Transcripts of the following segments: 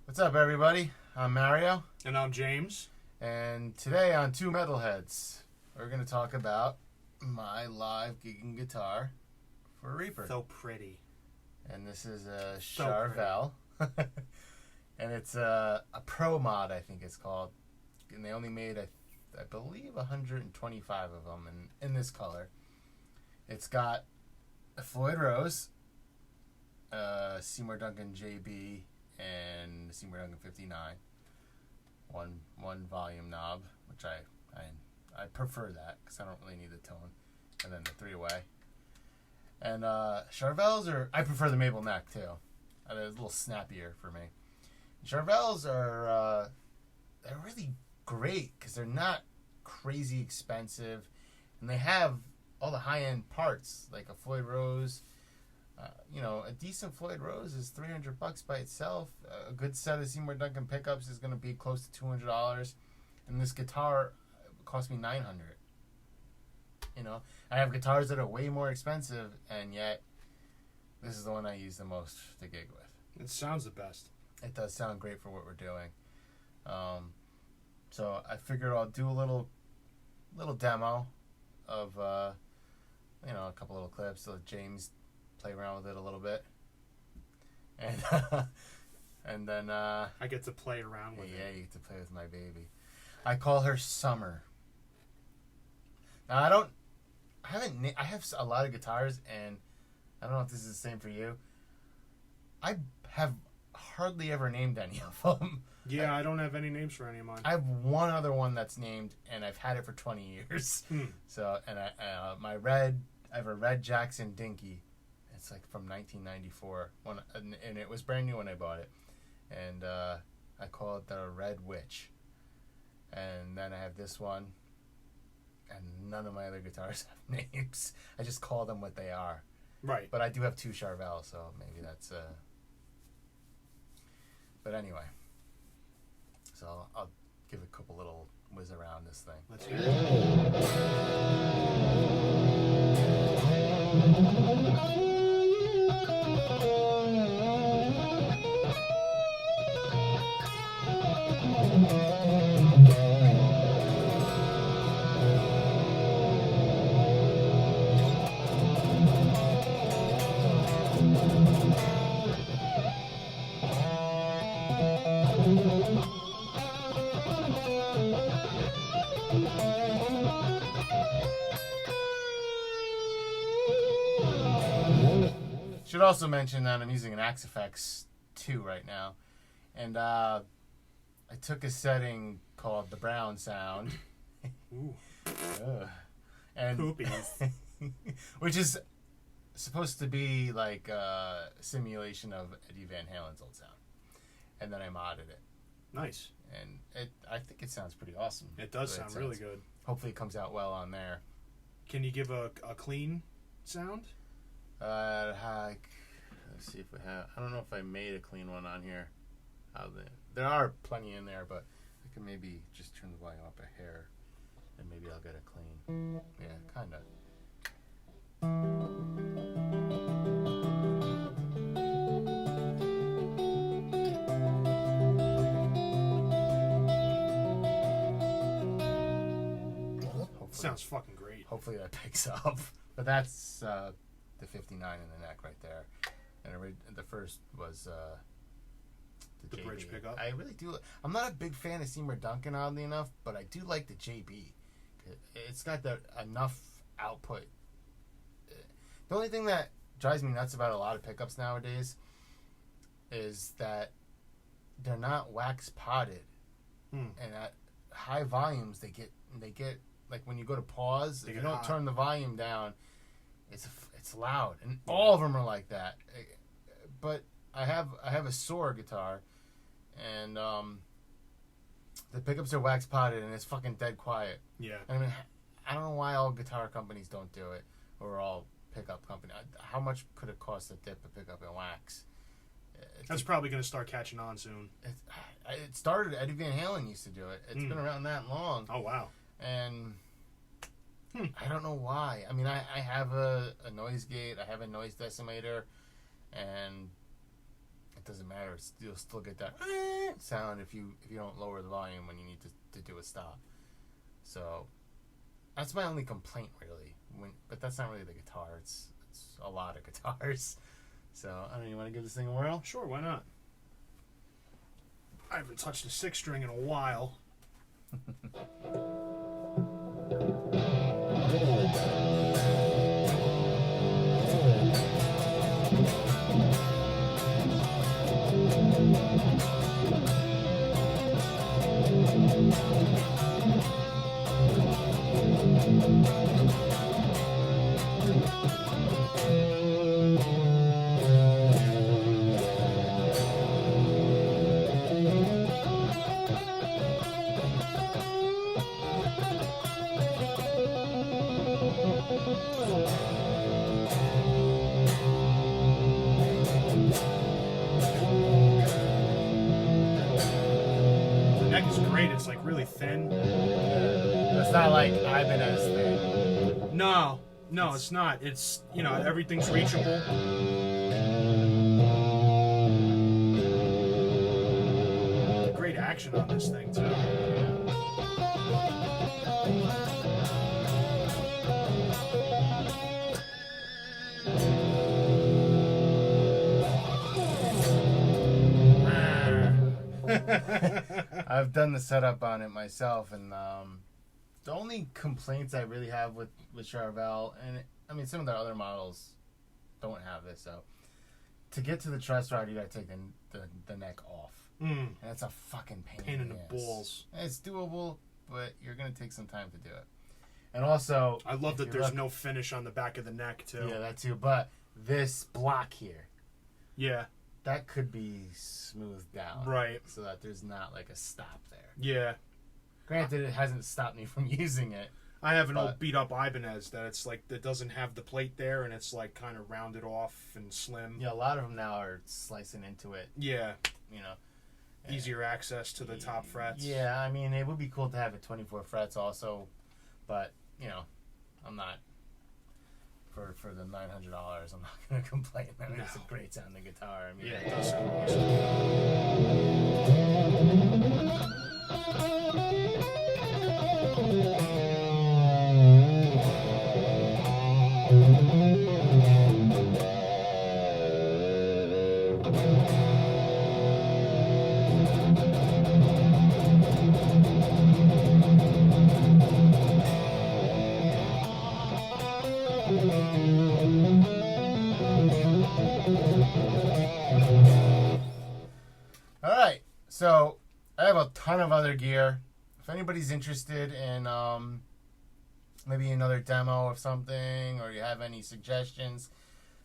What's up, everybody? I'm Mario, And I'm James. and today on Two Metalheads, we're going to talk about my live gigging guitar for Reaper. So pretty. And this is a So Charvel, and it's a Pro mod, I think it's called. And they only made, I believe, 125 of them in this color. It's got a Floyd Rose, Seymour Duncan JB, and the Seymour Duncan 59. One volume knob, which I prefer that because I don't really need the tone, and then the 3-way. And Charvels I prefer the maple neck too. They're a little snappier for me. Charvels are they're really great because they're not crazy expensive, and they have all the high end parts like a Floyd Rose. A decent Floyd Rose is $300 by itself. A good set of Seymour Duncan pickups is going to be close to $200, and this guitar cost me $900. I have guitars that are way more expensive, and yet this is the one I use the most to gig with. It sounds the best. It does sound great for what we're doing. So I figured I'll do a little demo of a couple little clips so James play around with it a little bit, and then I get to play around with it. Yeah, you get to play with my baby. I call her Summer. Now I have a lot of guitars, and I don't know if this is the same for you. I have hardly ever named any of them. Yeah, I don't have any names for any of mine. I have one other one that's named, and I've had it for 20 years. So, and I have a red Jackson Dinky. It's like from 1994, and it was brand new when I bought it. And I call it the Red Witch. And then I have this one, and none of my other guitars have names. I just call them what they are. Right. But I do have two Charvel, so maybe that's... But anyway. So I'll give a couple little whiz around this thing. Let's hear it. Should also mention that I'm using an Axe FX 2 right now, and I took a setting called the Brown Sound, Ooh. and Poopies. which is supposed to be like a simulation of Eddie Van Halen's old sound, and then I modded it, Nice. and I think it sounds pretty awesome. It does the way sound really good. Hopefully, it comes out well on there. Can you give a clean sound? Let's see if we have. I don't know if I made a clean one on here. There are plenty in there, but I can maybe just turn the volume up a hair, and maybe I'll get a clean. Yeah, kind of. Sounds fucking great. Hopefully that picks up. But that's the 59 in the neck right there. And the first was The JB. bridge pickup. I really do. I'm not a big fan of Seymour Duncan, oddly enough, but I do like the JB. It's got enough output. The only thing that drives me nuts about a lot of pickups nowadays is that they're not wax potted, and at high volumes they get like when you go to pause, if you don't turn the volume down, it's loud, and all of them are like that. But I have a Soar guitar, and the pickups are wax potted, and it's fucking dead quiet. Yeah. I mean, I don't know why all guitar companies don't do it, or all pickup companies. How much could it cost to dip a pickup in wax? That's probably going to start catching on soon. It started, Eddie Van Halen used to do it. It's been around that long. Oh, wow. And I don't know why. I mean, I have a noise gate. I have a noise decimator. And it doesn't matter. You'll still get that sound if you don't lower the volume when you need to do a stop. So that's my only complaint, really. But that's not really the guitar. It's a lot of guitars. So I don't know. You want to give this thing a whirl? Sure, why not? I haven't touched a 6-string in a while. It's like really thin. It's not like Ibanez thing. No, it's not. It's, you know, everything's reachable. Great action on this thing too. I've done the setup on it myself, and the only complaints I really have with Charvel, and I mean some of the other models don't have this, so to get to the truss rod you gotta take the neck off, and it's a fucking pain in the balls. It's doable, but you're gonna take some time to do it. And also, I love that there's no finish on the back of the neck too. Yeah, that too. But this block here, yeah, that could be smoothed down, right? So that there's not like a stop there. Yeah. Granted, it hasn't stopped me from using it. I have an old beat up Ibanez that it's like that doesn't have the plate there, and it's like kind of rounded off and slim. Yeah, a lot of them now are slicing into it. Yeah. You know, easier access to the top frets. Yeah, I mean, it would be cool to have it 24 frets also, but you know, I'm not for the $900. I'm not gonna complain. I mean, it's a great sounding guitar. I mean, yeah, it does sound awesome. Alright, so I have a ton of other gear. If anybody's interested in maybe another demo of something, or you have any suggestions,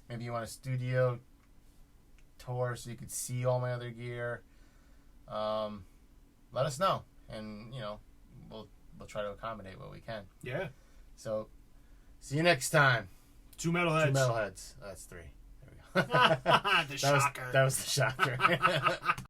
maybe you want a studio tour so you could see all my other gear, let us know, and you know, we'll try to accommodate what we can. Yeah. So, see you next time. 2 Metalheads. 2 Metalheads. That's 3. There we go. The shocker. That was the shocker.